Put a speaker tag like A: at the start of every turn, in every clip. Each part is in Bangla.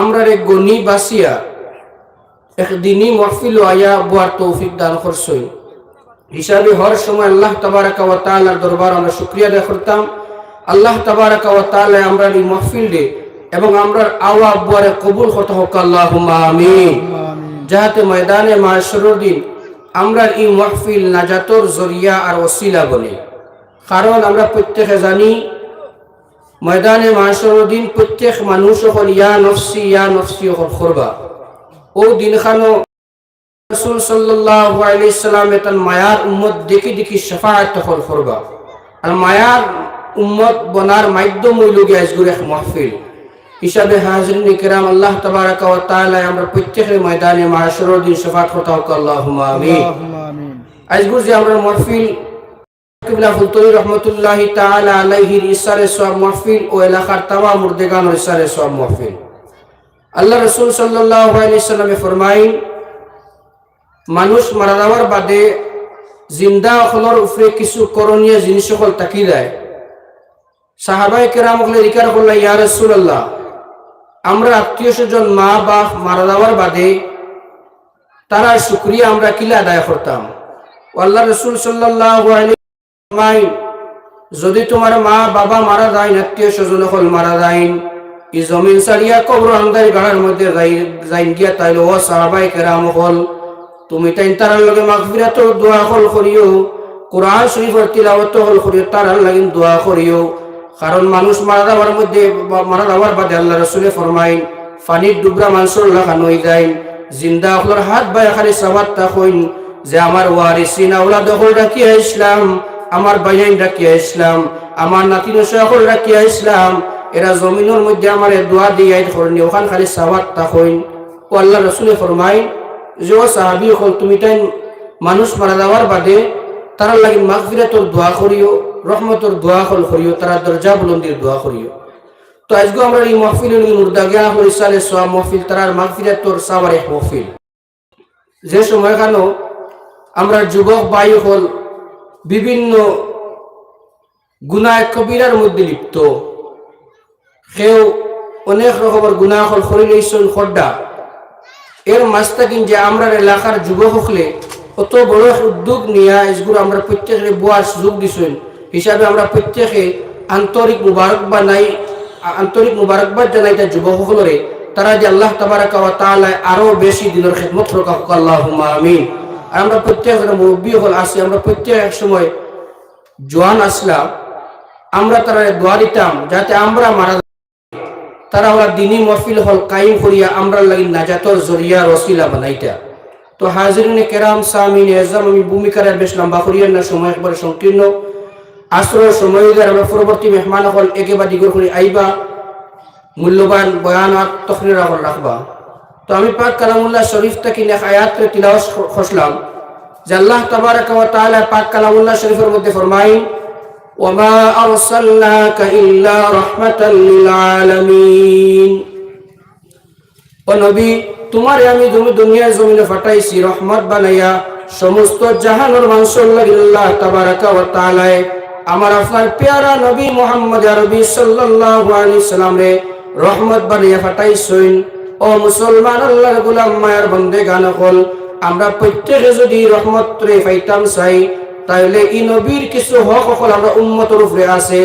A: আমরা এক গনি বাসিয়া একদিনই মাহফিল আয়া বুয়ার তৌফিক দান করছই হিসাবে হর সময় আল্লাহ তাবারাকা ওয়া তাআলার দরবার আমরা শুকরিয়া আদায় করতাম। আল্লাহ তাবারাকা ওয়া তাআলা আমরা এই মাহফিল দে এবং আমরা আওয়া বুয়ারে কবুল করতে হোক আল্লাহুম্মা আমিন। যাহাতে ময়দানে মাহশরের দিন আমরা এই মাহফিল নাজাতর জরিয়া আর ওসিলা বনে। কারণ আমরা প্রত্যেকে জানি ময়দানে মাহশরের দিন প্রত্যেক মানুষ হল ইয়া নফসি করবা। ও দিনখানো রাসূল সাল্লাল্লাহু আলাইহি সাল্লাম এতন মায়ার উম্মত দেখি দেখি শাফাআত তখন করবা। আর মায়ার উম্মত বনার মাধ্যম হইল গিয়ে আজগুর এক মাহফিল হিসাবে হাজিরিন কিরাম আল্লাহ তাবারাকা ওয়া তাআলা আমরা প্রত্যেকের ময়দানে মাহশরের দিন শাফাআত করতে হোক আল্লাহুম্মা আমিন। আজগুর যে আমরা মাহফিল কিবলা ফুলতরি রহমাতুল্লাহি তাআলা আলাইহির ইসারে সওয়াব মাহফিল ও এলাকার তামাম মুর্দেগান ইসারে সওয়াব মাহফিল। আল্লাহ রাসূল সাল্লাল্লাহু আলাইহি সাল্লামে ফরমাইন মানুষ মারা যাওয়ার বাদে জিন্দা হলর উপরে কিছু করণীয় জিনিস সকল তাকি দেয়। সাহাবায়ে কেরাম হলে জিজ্ঞাসা করল ইয়া রাসূলুল্লাহ আমরা আত্মীয় স্বজন মা বাপ মারা যাওয়ার বাদে তারা শুকরিয়া আমরা কিলা আদায় করতাম। আল্লাহ রাসূল সাল্লাল্লাহু আলাইহি ফরমাইন যদি তোমার মা বাবা মারা যায় আত্মীয় স্বজন হল মারা যায় এই জমিন সারিয়া কবর আন্দার গাড়ার মধ্যে যাইন গিয়া তাইলে ও সাহাবায়ে কেরাম হল তুমি তাই তারার লগে মাগফিরাত দোয়া হল করিও, কোরআন শরীফের তিলাওয়াত হল করিও, তারার লাগি দোয়া করিও। কারণ মানুষ মারা যাওয়ার মধ্যে মারা যাওয়ার বাদে আল্লাহ রাসূলে ফরমাইন পানির ডুবরা মানুষের লাগানো হয়ে যায়। জিন্দা হলর হাত বাই খালি সাবাত তাকইন যে আমার ওয়ারিসিন আওলাদ হল রাখিয়া ইসলাম, আমার বাইন রাখিয়া ইসলাম, আমার নাতিন সকল রাখিয়া ইসলাম, এরা জমিনের মধ্যে আমার দোয়া দিয়ে করনি ওখান খালি সাবাত তাকইন। ও আল্লাহ রাসূলে ফরমাইন যে ও সাহাবী হল তুমি তাই মানুষ মারা যাওয়ার বাদে তারা লাগি মাগফিরাতর দোয়া করিও, রহমতর দোয়া হল করিও, তারা দরজা বুলন্দির দোয়া করিও। তো আজকে আমরা এই মাহফিল মুর্দাগিয়া হল ইসালে সওয়াব মাহফিল তারার মাগফিরাতর সাওয়ার এক মাহফিল। যে সময় কেন আমরা যুবক ভাই হল বিভিন্ন গুনাহ কবিরার মধ্যে লিপ্ত, কেউ অনেক রকমের গুনাহ হল করে লইছেন খড্ডা। এর মাস্তাকিন যে আমরা এলাকার যুবক হলে অত বড় উদ্যোগ নিয়ে এগুলো আমরা প্রত্যেকে বুয়ার সুযোগ দিছেন হিসাবে আমরা প্রত্যেকে আন্তরিক মুবারকবাদ জানাই তার যুবক সকলরে তারা যে আল্লাহ তাবারাকা ওয়া তাআলা আরো বেশি দিনের খিদমত করুক আল্লাহুম্মা আমিন। আর আমরা প্রত্যেক মুরব্বী হল আছি, আমরা প্রত্যেক এক সময় জওয়ান আসলাম, আমরা তারা দোয়া দিতাম যাতে আমরা মারা তারা ওরা দিনী মাহফিল হল কায়েম করিয়া আমরা লাগি নাজাতর জরিয়া ওসিলা বানাইতা। তো হাজিরিনে কেরাম সামিন এজাম আমি ভূমিকার বেশ লম্বা করিয়া না, সময় একবারে সংকীর্ণ আসরের সময় আমরা পরবর্তী মেহমান হল একেবারে দিগর করে আইবা মূল্যবান বয়ানাত তকরির হল রাখবা। তো আমি পাক কালামুল্লাহ শরীফ থেকে এক আয়াত তিলাওয়াত করলাম যে আল্লাহ তাবারাকা ওয়া তাআলা পাক কালামুল্লাহ শরীফের মধ্যে ফরমাইন ওয়ামা আরসালনাকা ইল্লা রাহমাতাল লিল আলামিন। ও নবী তোমারে আমি দুনিয়ার জমিনে পাঠাইছি রহমত বানাইয়া সমস্ত জাহানের মানুষের লাগি। আল্লাহ তাবারাকা ওয়া তাআলা আমার আপনার প্যারা নবী মুহাম্মদ আরবি সাল্লাল্লাহু আলাইহি সাল্লাম রে রহমত বানাইয়া পাঠাইছেন। ও মুসলমান আল্লাহর গোলাম মায়ের বান্দেগান হল আমরা প্রত্যেকে যদি রহমত রে পাইতাম চাই তাহলে এই নবীর কিছু হক হল আমরা উম্মতের উপরে আছে,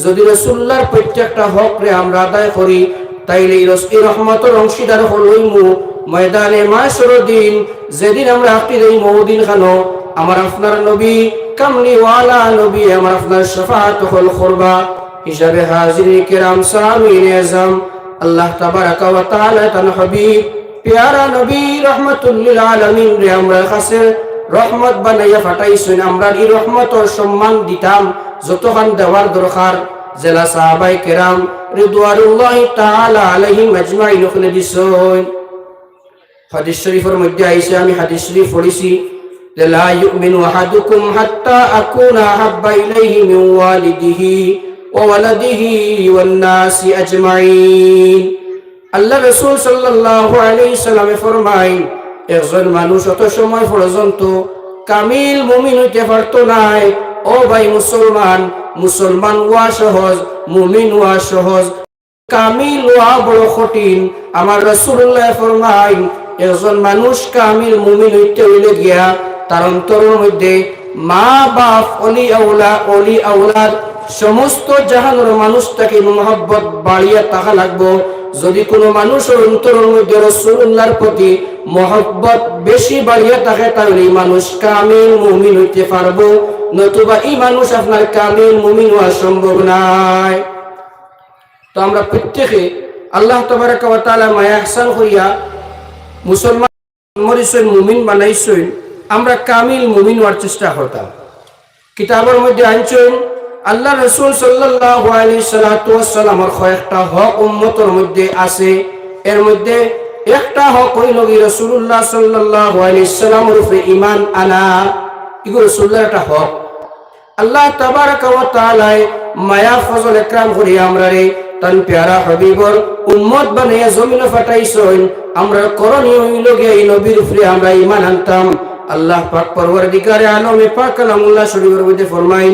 A: যদি রাসূলুল্লাহর প্রত্যেকটা হক রে আমরা আদায় করি তাইলে এই রহমতের অংশীদার হইমু ময়দানে মাহশরের দিন, যেদিন আমরা আকির এই মওদিন খানো আমার আপনার নবী কামলিওয়ালা নবী আমার আপনার শাফাআত হল করবা। হিসাবে হাজিরিন কিরাম সামিন এজাম আল্লাহ তাবারাকা ওয়া তাআলা তার হাবিব প্যারা নবী রাহমাতুল লিল আলামিন রে আমরা কাছে রহমত বানাইয়া পাঠাইছেন। আমরা এই রহমতর সম্মান দিতাম যতখান দেওয়ার দরকার। জেলা সাহাবায়ে কেরাম রিদওয়ানুল্লাহি তাআলা আলাইহিম আজমাইন ওখানে দিছেন। হাদিস শরীফের মধ্যে আইছে, আমি হাদিস শরীফ পড়েছি লা ইউমিনু আহাদুকুম হাত্তা আকুনা আহাব্বা ইলাইহি মিন ওয়ালিদিহি ওয়া ওয়ালাদিহি ওয়ান নাসি আজমাইন। আল্লাহ রাসূল সাল্লাল্লাহু আলাইহি সাল্লামে ফরমায় একজন মানুষ অত সময় পর্যন্ত কামিল মুমিন হইতে পারত নাই। ও ভাই মুসলমান, মুসলমান হওয়া সহজ, মুমিন হওয়া সহজ। কামিল হওয়া বড় কঠিন। আমার রাসূলুল্লাহ ফরমায় একজন মানুষ কামিল মুমিন হইতে হইলে গিয়া তার অন্তরের মধ্যে মা বাপ অলি আওলাদ সমস্ত জাহানের মানুষ তাকে মহব্বত বাড়িয়া থাকা লাগবো। যদি কোনো মানুষের অন্তরের মধ্যে রাসূলুল্লাহর প্রতি মহব্বত বেশি বাড়িয়া থাকে তাহলে এই মানুষ কামিল মুমিন হইতে পারবো, নতুবা এই মানুষ আপনার কামিল মুমিন হওয়া সম্ভব নয়। তো আমরা প্রত্যেকে আল্লাহ তাবারাকা ওয়া তাআলা মায়া ইহসান করিয়া মুসলমান মরিসই মুমিন বানাইছেন, আমরা কামিল মুমিন হওয়ার চেষ্টা করতাম। কিতাবের মধ্যে আনছেন আল্লাহ রাসূল সাল্লাল্লাহু আলাইহি সাল্লাতু ওয়াসসালামের কয়েকটা হক উম্মতের মধ্যে আছে। এর মধ্যে একটা হক হইল রাসূলুল্লাহ সাল্লাল্লাহু আলাইহি সাল্লামের উপরে ঈমান আনা। এগুলো রাসূলুল্লাহর একটা হক। আল্লাহ তাবারাকা ওয়া তাআলা মায়া ফজল ইকরাম করি আমরা রে তান প্যারা হাবিবর উম্মত বানাইয়া জমিনে ফাটাইছেন। আমরা করণীয় হইল গিয়ে এই নবীর উপরে আমরা ঈমান আনতাম। আল্লাহ পাক পরওয়ারদিগারে আলমে পাক কালামুল্লাহ শরীফের মধ্যে ফরমাইন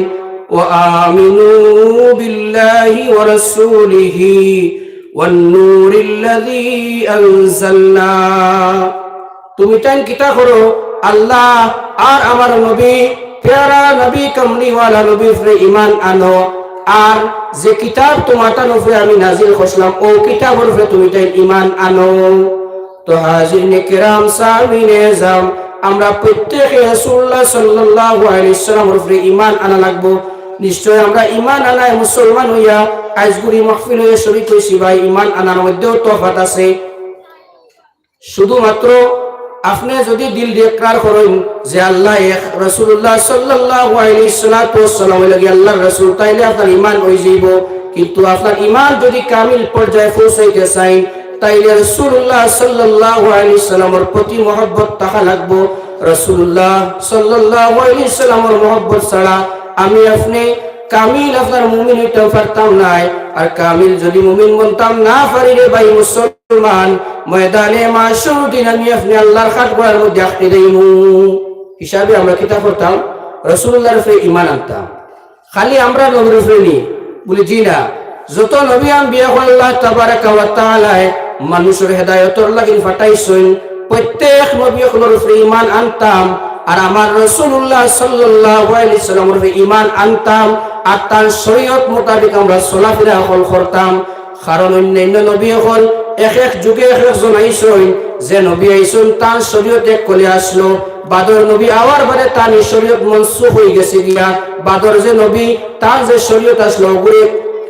A: ওয়া আমিনু বিল্লাহি ওয়া রাসূলিহি ওয়ান নূরিল্লাযী আনজালনা। তুমি টাইম কিতা করো আল্লাহ আর আমার নবী প্যারা নবী কামলিওয়ালা নবীর উপরে ঈমান আনো, আর যে কিতাব তোমার উপরে আমি নাজিল করলাম ও কিতাবের উপরে তুমি তাই ঈমান আনো। তো হাজিরিনে কিরাম সামিনে জাম আমরা প্রত্যেকে রাসূলুল্লাহ সাল্লাল্লাহু আলাইহি সাল্লামের উপরে ঈমান আনা লাগবো। নিশ্চয় আমরা ঈমান আনায় মুসলমান হইয়া আজগুরি মাহফিল হয়ে শরীক হইছি ভাই। ঈমান আনার মধ্যেও তফাৎ আছে। শুধুমাত্র আপনি যদি দিল দিয়ে ইকরার করেন যে আল্লাহ এক, রাসূলুল্লাহ সাল্লাল্লাহু আলাইহি ওয়াসাল্লাম লাগি আল্লাহর রাসূল, তাইলে আপনার ঈমান হয়ে যাইব। কিন্তু আপনার ঈমান যদি কামিল পর্যায়ে পৌঁছাইতে চাই তাইলে রাসূলুল্লাহ সাল্লাল্লাহু আলাইহি ওয়াসাল্লামের প্রতি মহব্বত থাকা লাগবো। রাসূলুল্লাহ সাল্লাল্লাহু আলাইহি ওয়াসাল্লামের মহব্বত ছাড়া আমি আপনি কামিল আপনার মুমিন হইতে পারতাম নাই। আর কামিল যদি মুমিন বলতাম না পারি রে ভাই মুসলমান, ময়দানে মাশর দিন আমি আপনি আল্লাহর খাটগড়ার মধ্যে আটকে দেইমু হিসাবে আমরা কিতা করতাম, রাসূলুল্লাহর উপরে ঈমান আনতাম। খালি আমরা নবীর উপরে নি বলি জি না, যত নবী আম্বিয়া আল্লাহ তাবারাকা ওয়া তাআলা মানুষের হেদায়েতের লাগি ফাটাইছেন, প্রত্যেক নবীর উপরে ঈমান আনতাম। আর আমার রাসূলুল্লাহ সাল্লাল্লাহু আলাইহি ওয়াসাল্লামের উপরে ঈমান আনতাম, আর তার শরীয়ত মোতাবেক আমরা চলাফেরা করতাম। কারণ অন্যান্য নবী হল এক এক যুগে এক একজন আইসেন, যে নবী আইসেন তার শরীয়ত এক কলে আসলো। বাদর নবী আওয়ার বাদে তার শরীয়ত মনসুখ হয়ে গেছে গিয়া, বাদর যে নবী তার যে শরীয়ত আসলো ওগুলি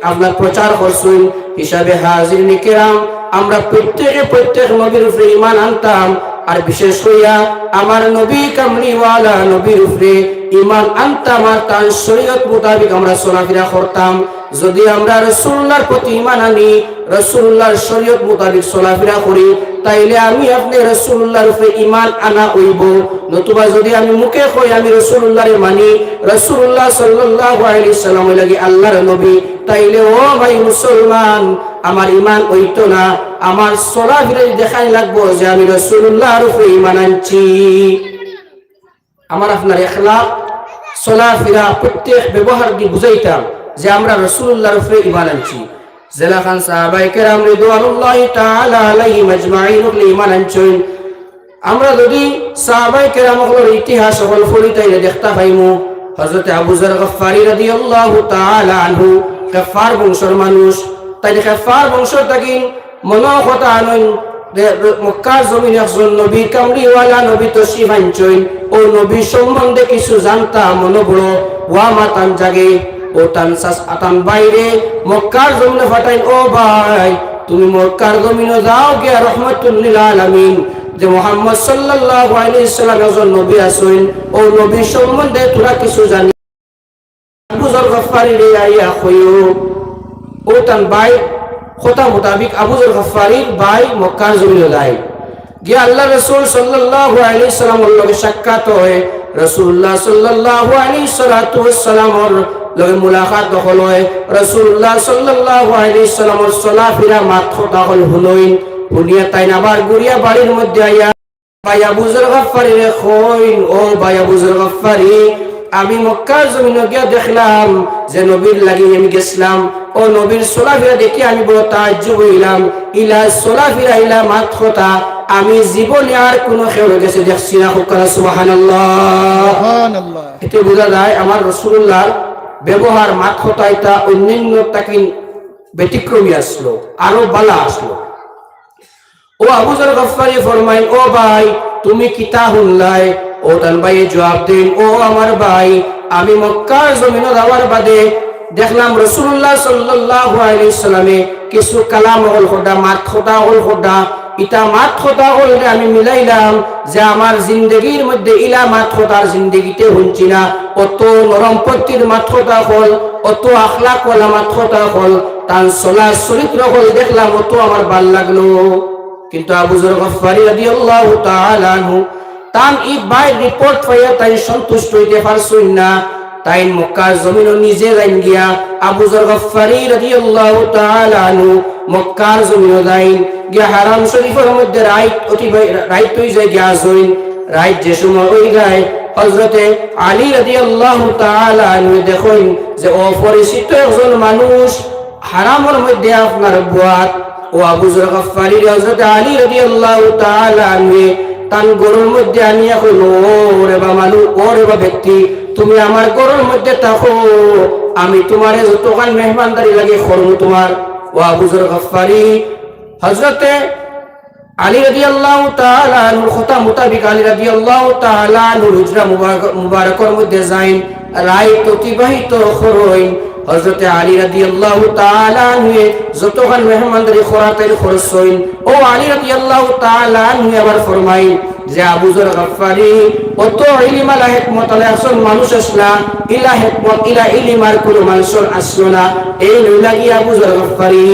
A: আপনার প্রচার করছেন। হিসাবে হাজিরিনে কিরাম আমরা প্রত্যেক নবীর উপরে ঈমান আনতাম। আর বিশেষ হইয়া আমার নবী কামলিওয়ালা নবীর উপরে ঈমান আনতাম, আর তার শরীয়ত মোতাবেক আমরা চলাফেরা করতাম। যদি আমরা রাসূলুল্লাহর প্রতি ঈমান আনি, রাসূলুল্লাহর শরীয়ত মোতাবেক চলাফেরা করি, তাইলে আমি আপনি রাসূলুল্লাহর উপরে ঈমান আনা হইব। নতুবা যদি আমি মুখে কই আমি রাসূলুল্লাহরে মানি, রাসূলুল্লাহ সাল্লাল্লাহু আলাইহি ওয়াসাল্লাম লাগি আল্লাহর নবী, তাইলে ও ভাই মুসলমান আমার ঈমান হইতো না। আমার চলাফেরা দেখাই লাগবো যে আমি রাসূলুল্লাহর উপরে ঈমান আনছি। আমার আপনার ইখলাক চলাফেরা প্রত্যেক ব্যবহার দিয়ে বুঝাইতাম যে আমরা রাসূলুল্লাহর উপরে ঈমান আনছি। জেলাখান সাহাবায়ে কেরাম রিদওয়ানুল্লাহি তাআলা আলাইহিম আজমাইন ঈমান আনছেন। আমরা যদি সাহাবায়ে কেরামের ইতিহাস সকল পড়ি তাইলে দেখতে পাইমু হযরত আবু যর গফফারি রাদিয়াল্লাহু তাআলা আনহু গফফার বংশের মানুষ। তাই গফফার বংশ থাকি মনো কথা আনন মক্কার জমিনে একজন নবী কামলিওয়ালা নবী তশরিফ আনছেন। ও নবী সম্বন্ধে কিছু জানতাম, মনে বড় ওয়া মাতান জাগে। ও তান বাইরে মক্কার জমিনে ফাটাইন, ও ভাই তুমি মক্কার জমিনে যাও গিয়া রহমাতুল লিল আলামিন যে মুহাম্মদ সাল্লাল্লাহু আলাইহি ওয়াসাল্লাম একজন নবী আছেন, ও নবী সম্বন্ধে তোরা কিছু জানি। আবু যর গফফারি রে আইয়া কইও, ও তান ভাই কথা মোতাবিক আবু যর গফফারির ভাই মক্কার জমিনে যায় গিয়া আল্লাহ রাসূল সাল্লাল্লাহু আলাইহি ওয়াসাল্লামের লগে সাক্ষাৎ হয়। রাসূলুল্লাহ সাল্লাল্লাহু আলাইহি ওয়াসাল্লামের লগে মুলাকাত দখল হয়। রাসূলুল্লাহ সাল্লাল্লাহু আলাইহি ওয়াসাল্লামের চলাফেরা মাত্র দখল হলই। শুনিয়া তাই আবার গুড়িয়া বাড়ির মধ্যে আইয়া ভাই আবু যর গফফারি রে কইন, ও ভাই আবু যর গফফারি আমি মক্কার জমিনে গিয়ে দেখলাম যে নবীর লাগি আমি গেছিলাম ও নবীর চলাফেরা দেখে আমি বড় তাজ্জুব হইলাম ইলা চলাফেরা ইলা মাতখতা আমি জীবনে আর কোনো খেয়ে গেছে দেখছি না সুবহানাল্লাহ সুবহানাল্লাহ। এতে বোঝা যায় আমার রাসূলুল্লাহর ব্যবহার মাতখতা এটা অন্যান্য তাকিন ব্যতিক্রমী আসলো আরো বালা আসলো। ও আবু যর গফফারি ফরমাইন ও ভাই তুমি কিতা হুনলাই ও তান ভাই জবাব দেন ও আমার ভাই আমি মক্কার জমিনে যাওয়ার বাদে দেখলাম রাসূলুল্লাহ সাল্লাল্লাহু আলাইহি সাল্লামে কিছু কালাম হল খোদা মাত খোদা হল খোদা ইটা মাত খোদা হল আমি মিলাইলাম যে আমার জিন্দেগীর মধ্যে ইলা মাত খোদার জিন্দেগিতে হুনছি না অত নরম পত্তির মাত খোদা হল অত আখলাক ওয়ালা মাত খোদা হল তার চলা চরিত্র হল দেখলাম অত আমার ভাল লাগলো। কিন্তু আবু যর গফফারি রাদিয়াল্লাহু তাআলা আনহু তান ই বাই রিপোর্ট পাইয়া তাই সন্তুষ্ট হইতে পারছুন না তাই মক্কার জমিন নিজে যাইন গিয়া আবু যর গফফারি রাদিয়াল্লাহু তাআলা আনহু মক্কার জমিন যাইন গিয়া হারাম শরীফের মধ্যে রাইট হই যায় গিয়া জইন রাইট যে সময় হই যায় হযরতে আলী রাদিয়াল্লাহু তাআলা আনহু দেখেন যে অপরিচিত একজন মানুষ হারামের মধ্যে আপনার বুয়াত ও আবু যর গফফারি হযরত আলী রাদিয়াল্লাহু তাআলা আনহু তান গরুর মধ্যে আনিয়া কইল ওরে বা মানু ওরে বা ব্যক্তি তুমি আমার গরুর মধ্যে থাকো আমি তোমারে যতখান মেহমানদারি লাগে করব তোমার। ও আবু যর গফফারি হযরতে আলী রাদিয়াল্লাহু তাআলা আনহুর কথা মোতাবেক আলী রাদিয়াল্লাহু তাআলা আনহুর হুজরা মুবারকের মধ্যে যাইন রাত অতিবাহিত করেন। হযরতে আলী রাদিয়াল্লাহু তাআলা আনহু যতখান মেহমানদারি করাতের খরচ হইন ও আলী রাদিয়াল্লাহু তাআলা আনহু আবার ফরমাইন যে আবু যর গফফারি অত ইলম আলা হিকমত আলা আসল মানুষ আসলা ইলা হিকমত ইলা ইলমার কোন মানুষ আসলো না এই লাগি আবু যর গফফারি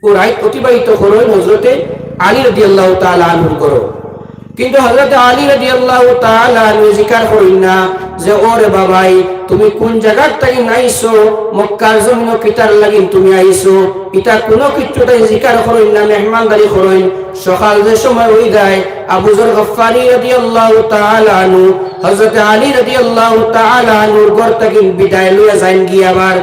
A: ও রাত অতিবাহিত করেন হযরতে আলী রাদিয়াল্লাহু তাআলা আনহু করো। কিন্তু হযরত আলী রাদিয়াল্লাহু তাআলা আনহু জিকির করেন না যে ওরে বাবাই তুমি কোন জায়গার থেকে নাইছো মক্কার জমিন কিতার লাগিন তুমি আইছো এটা কোনো কিছু তাই জিকির করেন না মেহমানদারি করেন। সকাল যে সময় হই যায় আবু যর গফফারি রাদিয়াল্লাহু তাআলা আনহু হযরত আলী রাদিয়াল্লাহু তাআলা আনহুর ঘর থেকে বিদায় লইয়া যান গিয়া আবার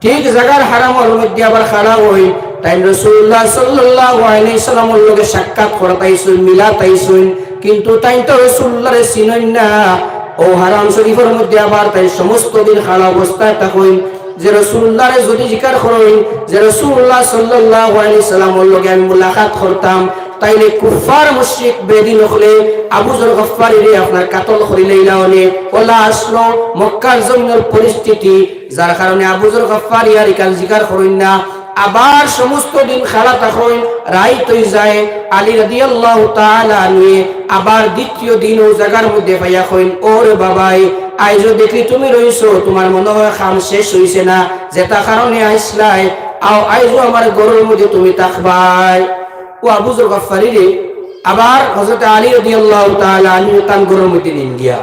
A: ঠিক জায়গার হারামের মধ্যে আবার খাড়া হই তাই রাসূলুল্লাহ সাল্লাল্লাহু আলাইহি সাল্লামের লগে সাক্ষাৎ করতাইছুন মিলাতাইছুন কিন্তু তাই তো রাসূলুল্লাহরে চিনেন না ও হারাম শরীফের মধ্যে আবার তাই সমস্ত দিন খাড়া অবস্থায় থাকুন যে রাসূলুল্লাহরে যদি জিকির করেন যে রাসূলুল্লাহ সাল্লাল্লাহু আলাইহি সাল্লামের লগে আমি মুলাকাত করতাম তাইলে কুফার মুশরিক বেদিন হলে আবু যর গফফারি রে আপনার কাতল করিলেইলা হলে ওলা আসলো মক্কার জমিনের পরিস্থিতি যার কারণে আবু যর গফফারি আর ইকাল জিকির করেন না আবার সমস্ত দিন খাড়া থাকুন রাইত হই যায় আলী রাদিয়াল্লাহু তাআলা আনহু আবার দ্বিতীয় দিন ও জায়গার মধ্যে পাইয়া কইন ওরে বাবাই আইজো দেখি তুমি রইছো তোমার মনে হয় খাম শেষ হইছে না যেটা কারণে আইসলাই আও আইজো আমার গরুর মধ্যে তুমি তাকবাই। ও আবু যর গফফারি রে আবার হযরত আলী রাদিয়াল্লাহু তাআলা আনহু তান গরুর মধ্যে নিন গিয়া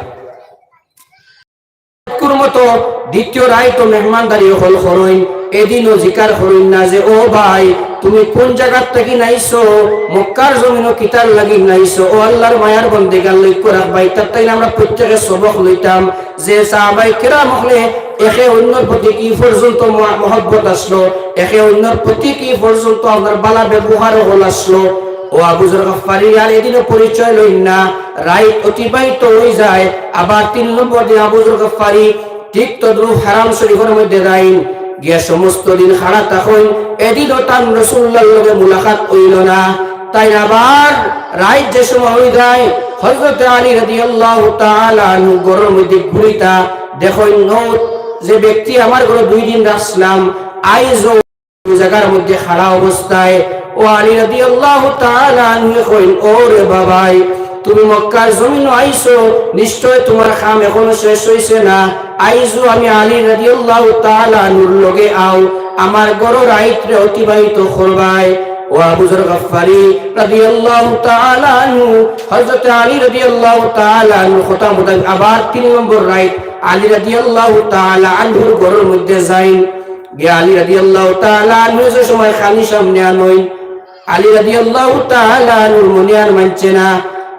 A: কুরমতো দ্বিতীয় রাইত মেহমানদারি হল করেন এদিনও জিকির করেন না যে ও ভাই তুমি কোন জায়গা থেকে নাইছো মক্কার জমিন কিতার লাগি নাইছো ও আল্লাহর মায়ার বন্দেগার লক্ষ্য রাখবাই তাই আমরা প্রত্যেকে সবক লইতাম যে সাহাবায়ে কেরাম হলে একে অন্যর প্রতি কি পর্যন্ত মহব্বত আসলো একে অন্যর প্রতি কি পর্যন্ত আপনার বালা ব্যবহার হল আসলো। ও আবু যর গফফারি আর এদিনও পরিচয় লইন না রাইত অতিবাহিত হয়ে যায় আবার 3 নম্বর দিন আবু যর গফফারি ঠিক তদ্রুপ হারাম শরীফের মধ্যে যাইন গিয়া সমস্ত দিন খাড়া থাকুন এদিনও তার রাসূলুল্লাহর লগে মুলাকাত হইল না তাই আবার রাইত যে সময় হয়ে যায় হযরত আলী রাদিয়াল্লাহু তাআলা আনহু ঘরের মধ্যে ঘুরিতা দেখেন যে ব্যক্তি আমার ঘরে 2 দিন রাখলাম আইজো জায়গার মধ্যে খাড়া অবস্থায় ও আলী রাদিয়াল্লাহু তাআলা আনহু কইন ওরে বাবাই তুমি মক্কার জমিন আইছো নিশ্চয় তোমার কাম এখনো শেষ হইছে না আইজো আমি আলী রাদিয়াল্লাহু তাআলা আনহুর লগে আও আমার ঘর রাইতে অতিবাহিত করবাই। ও আবু যর গফফারি রাদিয়াল্লাহু তাআলা আনহু হযরত আলী রাদিয়াল্লাহু তাআলা আনহু কথা মোতাবেক আবার 3 নম্বর রাইত আলী রাদিয়াল্লাহু তাআলা আনহুর ঘরের মধ্যে যাইন গিয়া আলী রাদিয়াল্লাহু তাআলা আনহু যে সময় খালি সামনে আনই আলী রাদিয়াল্লাহু তাআলা আনহুর মনে আর মানছে না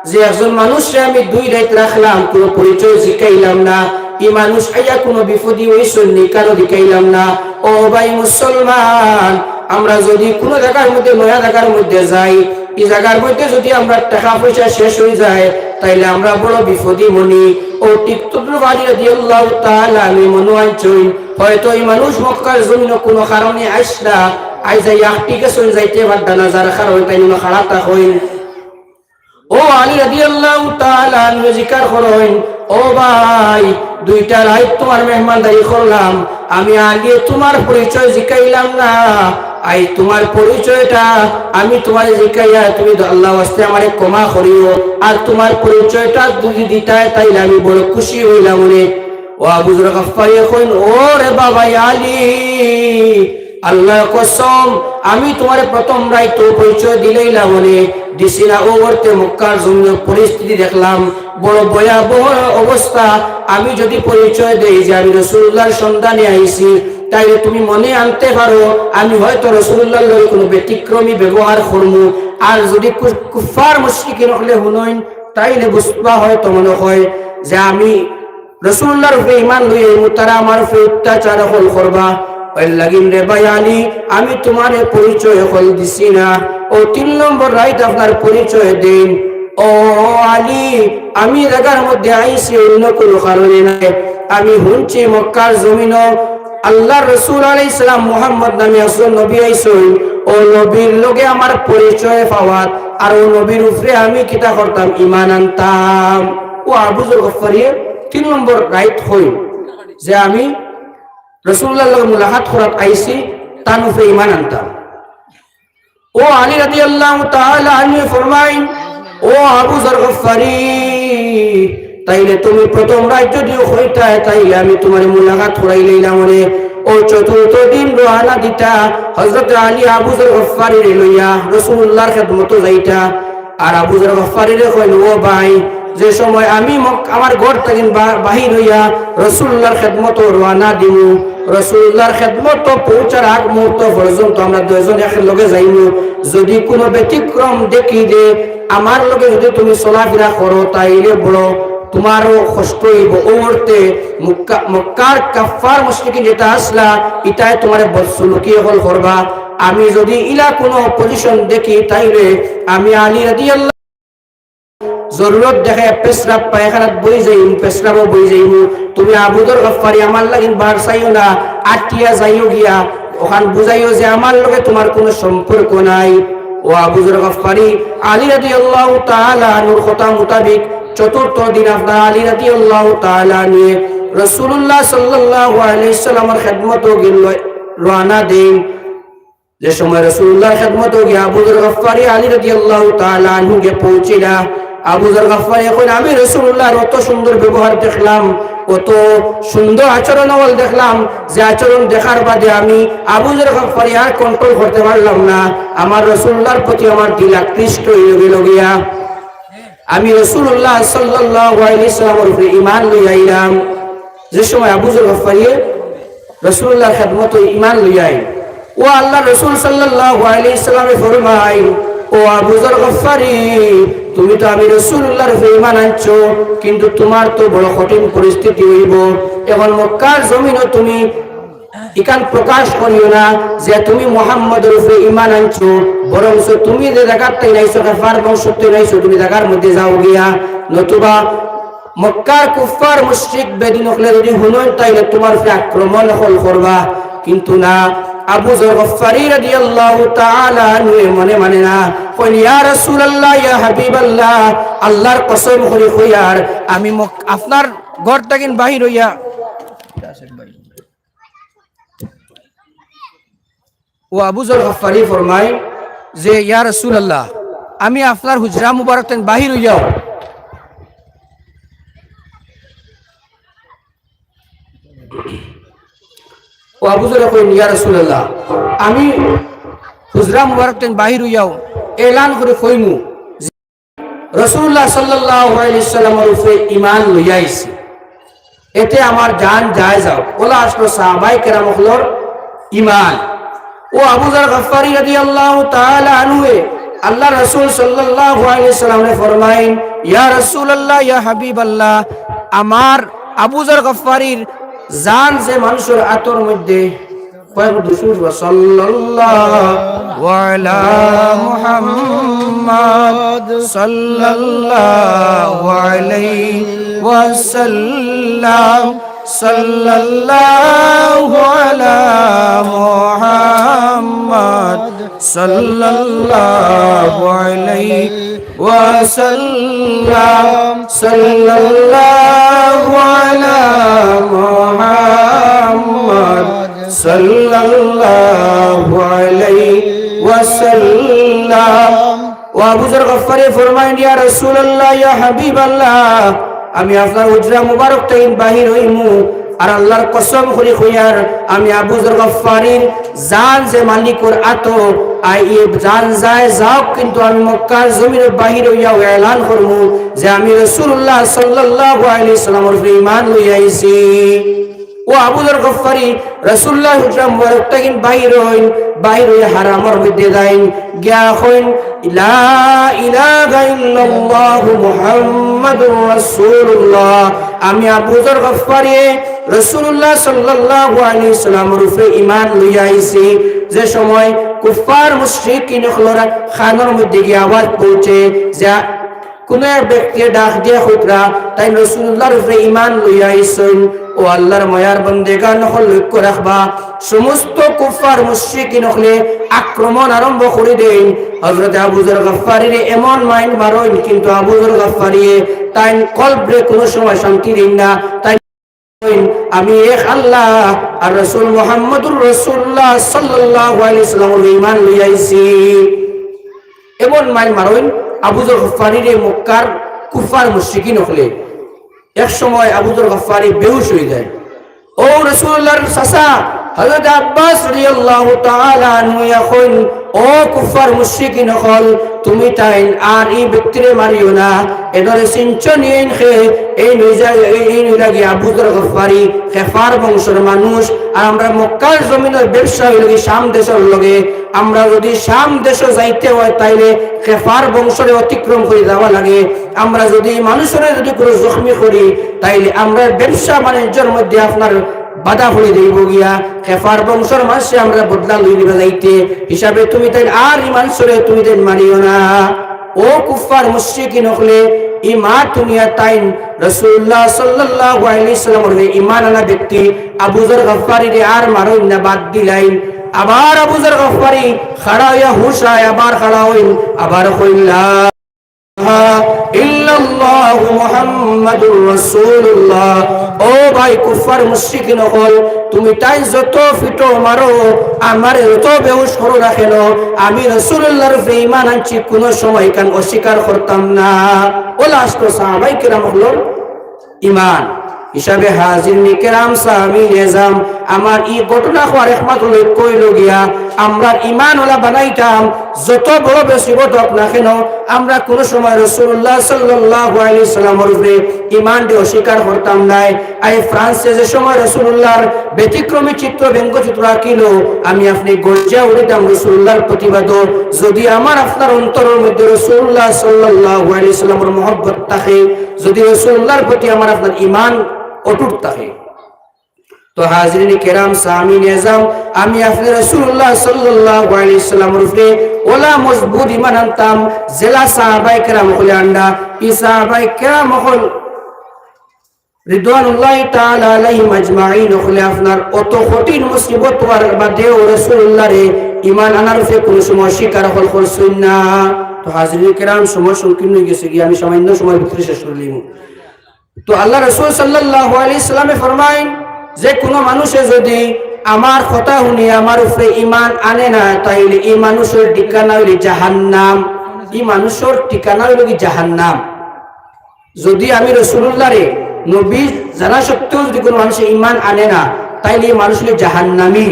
A: যে একজন মানুষে আমি 2 রাত রাখলাম, কোনো পরিচয় শিখাইলাম না, এই মানুষ আইয়া কোনো বিপদী হইছেন নি কারো দেখাইলাম না। ও ভাই মুসলমান, আমরা যদি কোনো জায়গার মধ্যে নয়া জায়গার মধ্যে যাই, এই জায়গার মধ্যে যদি আমরা টাকা পয়সা শেষ হয়ে যায়, তাইলে আমরা বড় বিপদী মনি। ও টিকটুকর বাড়ি রাদিয়াল্লাহু তাআলা আমি মনে আনছই, হয়তো এই মানুষ মক্কার জমিন কোনো কারণে আইসলা, আইসা ইয়াকটিকে চলে যাইতে পারতা না, যার কারণে তাই খাড়া তা হইন। ও আলী রাদিয়াল্লাহু তাআলা আনহু জিকির করেন, ও ভাই 2টা রাত তোমার মেহমানদারি করলাম, আমি আগে তোমার পরিচয় জিকাইলাম না, আই তোমার পরিচয়টা আমি তোমার জিকাইয়া তুমি আল্লাহ ওয়াস্তে আমারে ক্ষমা করিও, আর তোমার পরিচয়টা যদি দিতায় তাইলে আমি বড় খুশি হইলাম। ও আবু যর গফফারি কইন, ও রে বাবা আলী, আল্লাহ কসম আমি তোমার প্রথম রাইতো পরিচয় দিলাইলাম দিছি না। ও করতে মক্কার জন্য পরিস্থিতি দেখলাম বড় ভয়াবহ অবস্থা, আমি যদি পরিচয় দেই যে আমি রাসূলুল্লাহর সন্ধানে আইছি, তাইলে তুমি মনে আনতে পারো আমি হয়তো রাসূলুল্লাহর লগে কোনো ব্যতিক্রমী ব্যবহার করবো। আর যদি কুফার মুশরিকিন হলে হুনইন, তাইলে বুঝবা হয়তো মনে হয় যে আমি রাসূলুল্লাহর উপরে ঈমান লইয়া তারা আমার উপরে অত্যাচার হল করবা। লাগিন রে ভাই আলী, আমি তোমার পরিচয় হল দিছি না। ও 3 নম্বর রাইত আপনার পরিচয় দিন। ও আলী, আমি জায়গার মধ্যে আইছি অন্য কোনো কারণে নাই, আমি শুনছি মক্কার জমিন আল্লাহ রসুল আলাইহিস সালাম মুহাম্মদ নামে একজন নবী আইছেন, ও নবীর লগে আমার পরিচয় পাওয়াত, আর ও নবীর উপরে আমি কিতা করতাম, ঈমান আনতাম। ও আবু যর গফফারি 3 নম্বর রাইত হই যে আমি রাসূলুল্লাহর লগে মুলাকাত করাত আইছি, তার উপরে ঈমান আনতাম। ও আলী রাদিয়াল্লাহু তাআলা আনহু ফরমাইন, ও আবু যর গফফারি, তাইলে তুমি প্রথম রাত যদি হইতা তাইলে আমি তোমার মুলাকাত করাই লইলাম। ও 4th দিন রওনা দিতা হযরত আলী আবু যর গফফারি লইয়া রাসূলুল্লাহর খিদমতে যাইতা। আর আবু যর গফফারি কইল, ও ভাই, যে সময় আমি আমার ঘর থেকে বাহির হইয়া রাসূলুল্লাহর খিদমতে রওনা দিমু, রাসূলুল্লাহর খিদমতে পৌঁছার আগ মুহূর্ত পর্যন্ত আমরা দুইজন একলগে যাইমু, যদি কোনো ব্যতিক্রম দেখি যে আমার লগে যদি তুমি চলাফেরা করো, তাইলে বড় তোমারও কষ্ট হইব। ও মুহূর্তে মক্কার কাফার মুশরিকিন যেটা আসলা, এটাই তোমার বদসলুকি হল করবা। আমি যদি ইলা কোনো পজিশন দেখি, তাইলে আমি আলী রাদিয়াল্লাহু জরুরত দেখে পেশরাব পায়খানাত বই যাইম, পেশরাবও বই যাইম, তুমি আবু যর গফফারি আমার লাগিন বার চাইও না, আটিয়া যাইও গিয়া ওখান বুঝাইও যে আমার লগে তোমার কোনো সম্পর্ক নাই। ও আবু যর গফফারি আলী রাদিয়াল্লাহু তাআলা আনহুর কথা মোতাবেক 4th দিন আপনার আলী রাদিয়াল্লাহু তাআলা নিয়ে রাসূলুল্লাহ সাল্লাল্লাহু আলাইহি সাল্লামের খিদমতে রওনা দেন। যে সময় রাসূলুল্লাহর খিদমতে গিয়া আবু যর গফফারি আলী রাদিয়াল্লাহু তাআলা আনহুকে পৌঁছিলা, আবু যর গফফারি এখন আমি রাসূলুল্লাহর অত সুন্দর ব্যবহার দেখলাম, অত সুন্দর আচরণ দেখলাম, যে আচরণ দেখার বাদে আমি আবু যর গফফারি আর কন্ট্রোল করতে পারলাম না। আমার রাসূলুল্লাহর প্রতি আমার দিল আকৃষ্ট হয়ে গেল গিয়া, আমি রাসূলুল্লাহ সাল্লাল্লাহু আলাইহি সাল্লামের উপরে ঈমান লইয়া আইলাম। যে সময় আবু যর গফফারি রাসূলুল্লাহর খিদমতে ঈমান লইয়া আইল, ও আল্লাহ রাসূল সাল্লাল্লাহু আলাইহি সাল্লামে ফরমাই, ও আবু যর গফফারি, তুমি তো আমি রাসূলুল্লাহর উপরে ঈমান আনছো, কিন্তু তোমার তো বড় কঠিন পরিস্থিতি হইব। এখন মক্কার জমিনে তুমি ইকান প্রকাশ করিও না যে তুমি মুহাম্মদের উপরে ঈমান আনছো, বরং তুমি যে জায়গাটাই নাইছো, কাফার বংশতে নাইছো, তুমি জায়গার মধ্যে যাও গিয়া, নতুবা মক্কার কুফার মুশরিক বেদিন হলে যদি হুনন, তাইলে তোমার উপরে আক্রমণ হল করবা। কিন্তু না, আবু যর গফফারি রাদিয়াল্লাহু তাআলা আনহু মানে না, কইল, ইয়া রাসূলুল্লাহ, ইয়া হাবিবাল্লাহ, আল্লাহর কসম করে কইয়ার আমি আপনার ঘর থেকে বাহির হইয়া, ও আবু যর গফফারি ফরমায় যে, ইয়া রাসূলুল্লাহ, আমি আপনার হুজরা মুবারক থেকে বাহির হইয়াও। ও আবু যর কইল, ইয়া রাসূলুল্লাহ, আমি হুজরা মুবারক থেকে বাহির হইয়াও এলান করে কইমু রাসূলুল্লাহ সাল্লাল্লাহু আলাইহি সাল্লামের উপরে ঈমান লইয়া আইছি, এতে আমার জান যায় যাও। ওলা আসলো সাহাবায়ে কেরাম হলোর ঈমান। ও আবু যর গফফারি রাদিয়াল্লাহু তাআলা আনহু আল্লাহ রাসূল সাল্লাল্লাহু আলাইহি ওয়াসাল্লাম ফরমাইন, ইয়া রাসূলুল্লাহ, ইয়া হাবিবাল্লাহ, আমার আবু যর গফফারির জান যে মানুষের আতর মধ্যে সাল্লাল্লাহু আলা মুহাম্মদ সাল্লাল্লাহু আলাইহি ওয়াসাল্লাম, সাল্লাল্লাহু আলা মুহাম্মদ সাল্লাল্লাহু আলাইহি ওয়াসাল্লাম, সাল্লাল্লাহু আলা মুহাম্মদ সাল্লাল্লাহু আলাইহি ওয়াসাল্লাম। ও আবু যর গফফারি ফরমাইন, ইয়া রাসূলুল্লাহ, ইয়া হাবিবাল্লাহ, আমি আপনার উজরা মুবারক থেকে বাহির হইমু, আর আল্লাহর কসম করে কইয়ার আমি আবু যর গফফারির জান যে মালিকর আতো আই জান যায় যাও, কিন্তু আমি মক্কার জমিনের বাহির হইয়া এলান করমু যে আমি রাসূলুল্লাহ সাল্লাল্লাহু আলাইহি ওয়াসাল্লামের উপরে ঈমান লইয়া আইছি। ও আবু যর গফফারি রাসূলুল্লাহ উজরা মুবারক থেকে বাহির হইয়া হারামের মধ্যে যাইন, গিয়া কইন, লা ইলাহা ইল্লাল্লাহু মুহাম্মাদুর রাসূলুল্লাহ। আমি আবু যর গফফারি রাসূলুল্লাহ সাল্লাল্লাহু আলাইহি ওয়াসাল্লামের উপরে ঈমান লইয়া আইছি। যে সময় কুফার মুশরিকিন হলরা খানের মধ্যে গিয়ে আওয়াজ পৌঁছে যে কোন এক ব্যক্তি ডাক দিয়া খুতরা তাই রাসূলুল্লাহর উপরে ঈমান লইয়া আইছেন, ও আল্লাহর মায়ার বান্দেগান হল লক্ষ্য রাখবা, সমস্ত কুফার মুশরিকিন হলে আক্রমণ আরম্ভ করে দেন। হযরত আবু যর গফফারির এমন মাইন্ড মারইন, কিন্তু আবু যর গফফারি তাই কলবে কোনো সময় শান্তি দেন না। তাই আমি এক আল্লাহ আর রাসূল মুহাম্মদুর রাসূলুল্লাহ সাল্লাল্লাহু আলাইহি ওয়াসাল্লামের ঈমান লইয়া আইছি। এমন মাইন্ড মারইন আবু যর গফফারির মক্কার কুফার মুশরিকিন হলে। এক সময় আবু যর গফফারি বেহুশ হয়ে যায়। ও রাসূলুল্লাহর চাচা হযরত আব্বাস রাদিয়াল্লাহু তাআলা আনহু এখন, ও কুফার মুশরিকিন হল, তুমি তাই আর এই ব্যক্তিরে মারিও না, এদরে সিঞ্চনিন খে এই নইলাগি আবু যর গফফারি খেফার বংশের মানুষ, আর আমরা মক্কার জমিনের ব্যবসা হইলে শাম দেশের লগে, আমরা যদি শাম দেশে যাইতে হয় তাইলে খেফার বংশরে অতিক্রম করে যাওয়া লাগে। আমরা যদি মানুষের যদি কোনো জখমি করি তাইলে আমরা ব্যবসা বাণিজ্যের মধ্যে আপনার বাধা পড়ে দেব গিয়া, খেফার বংশের মাসে আমরা বদলা লই দিবা যাইতে হিসাবে তুমি তাই আর ইমান সরে তুমি তাই মানিও না। ও কুফার মুশরিকিন হলে ইমান দুনিয়া তাইন রাসূলুল্লাহ সাল্লাল্লাহু আলাইহি ওয়াসাল্লামের ঈমান আনা ব্যক্তি আবু যর গফফারি আর মারইন না, বাদ দিলাইন। আবার আবু যর গফফারি খাড়া হইয়া হুশ হয়, আবার খাড়া হইন, আবার কইলা ইল্লাল্লাহু মুহাম্মাদুর রাসূলুল্লাহ। ও ভাই কুফার মুশরিকিন হল, তুমি তাই যত ফিটো মারো আমার যত বেহুশ করো না কেন, আমি রাসূলুল্লাহর উপরে ঈমান আনছি, কোন সময় কান অস্বীকার করতাম না। ও লাস্ট সাহাবায়ে কেরাম হলো ঈমান হিসাবে হাজির নিকেরাম সাহাবী নিজাম আমার এই ঘটনা হওয়ার একমাত্র লক্ষ্য হইল গিয়া আমরা ঈমান ওলা বানাইতাম, যত বড় মুসিবত হোক না কেন আমরা কোন সময় রাসূলুল্লাহ সাল্লাল্লাহু আলাইহি ওয়াসাল্লামের উপরে ঈমান দিয়ে অস্বীকার করতাম না। আই ফ্রান্সে যে সময় রাসূলুল্লাহর ব্যতিক্রমী চিত্র ব্যঙ্গচিত্র আঁকিল, আমি আপনি গর্জা উঠিতাম রাসূলুল্লাহর প্রতিবাদ। যদি আমার আপনার অন্তরের মধ্যে রাসূলুল্লাহ সাল্লাল্লাহু আলাইহি ওয়াসাল্লামের মহব্বত থাকে, যদি রাসূলুল্লাহর প্রতি আমার আপনার ঈমান অটুট থাকে, তো হাজরিন কেরাম সামিন নিজাম আমি আপনি রাসূলুল্লাহ সাল্লাল্লাহু আলাইহি ওয়াসাল্লামের উপরে ওলা মজবুত ঈমান আনতাম। জেলা সাহাবায়ে কেরাম হলে আন্ডা এই সাহাবায়ে কেরাম হল রিদওয়ানুল্লাহি তাআলা আলাইহিম আজমাইন হলে আপনার অত কঠিন মুসিবত ওয়ার বাদেও রাসূলুল্লাহর ঈমান আনার উপরে কোনো সময় স্বীকার হল করছেন না। তো হাজরিন কেরাম সময় সংকীর্ণ হয়ে গেছে, আমি সামান্য সময় ভিতরে শেষ করে নিব। তো আল্লাহ রাসূল সাল্লাল্লাহু আলাইহি ওয়াসাল্লামে ফরমায়েন যে কোনো মানুষে যদি আমার কথা শুনি আমার উপরে ঈমান আনে না, তাইলে এই মানুষের ঠিকানা হইল জাহান্নাম। এই মানুষের ঠিকানা হইল কি জাহান্নাম। যদি আমি রাসূলুল্লাহরে নবী জানা সত্ত্বেও যদি কোনো মানুষ ঈমান আনে না, তাইলে এই মানুষ হইল জাহান্নামী।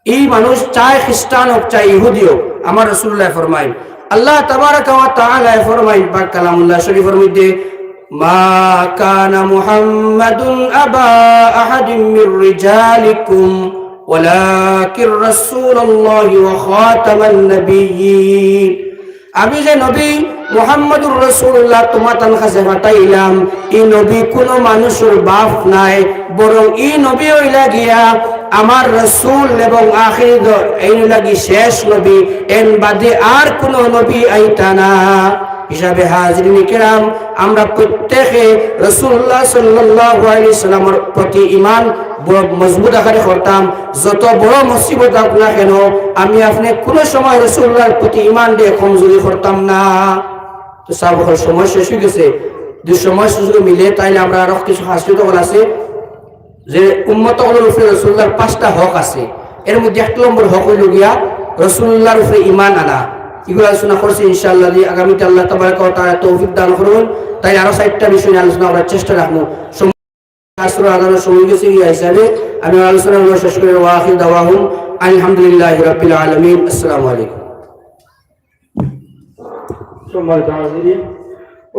A: এই মানুষ চায় খ্রিস্টান হোক চাই ইহুদি হোক, আমার রাসূলুল্লাহ ফরমায়, আল্লাহ তাবারাকা ওয়া তাআলা ফরমায় পাক কালামুল্লাহ শরীফের মধ্যে, মা কানা মুহাম্মাদুন আবা আহাদিম মির রিজালিকুম ওয়ালাকির রাসূলুল্লাহি ওয়া খাতামান নাবিয়্যিন। আমি যে নবী মুহাম্মদুর রাসূলুল্লাহ তোমার কাছে পাঠাইলাম, এই নবী কোনো মানুষের বাপ নাই, বরং এই নবী হইলা গিয়া আমার রাসূল এবং আখির এই লাগি শেষ নবী, এর বাদে আর কোনো নবী আইতা না। হিসাবে হাজরিন কিরাম, আমরা প্রত্যেকে রাসূলুল্লাহ সাল্লাল্লাহু আলাইহি সাল্লামের প্রতি ঈমান মজবুত আকারে করতাম। যত বড় মুসিবত হোক না কেন, আমি আপনি কোনো সময় রাসূলুল্লাহর প্রতি ঈমান দিয়ে কমজোরি করতাম না। তো সাবহর সময় শেষ হয়ে গেছে, দুই সময় সুযোগ মিলে তাইলে আমরা আরো কিছু হাসিত আছে যে উম্মত উপরে রাসূলুল্লাহর 5টা হক আছে। এর মধ্যে 1 নম্বর হক হইল গিয়া রাসূলুল্লাহর উপরে ঈমান আনা। এগুলো আলোচনা করছি ইনশাআল্লাহ। আগামীতে আল্লাহ তাবারাক ওয়া তাআলা তৌফিক দান করুন। তাই আরো 4টা বিষয় নিয়ে আলোচনা করার চেষ্টা রাখবো। আসর আদানের সময় গেছে এই হিসাবে আমি আলোচনা শেষ করে ওয়া আখির দাওয়াহুম আলহামদুলিল্লাহি রাব্বিল আলামিন। আসসালামু আলাইকুম। সম্মানিত হাজিরিন।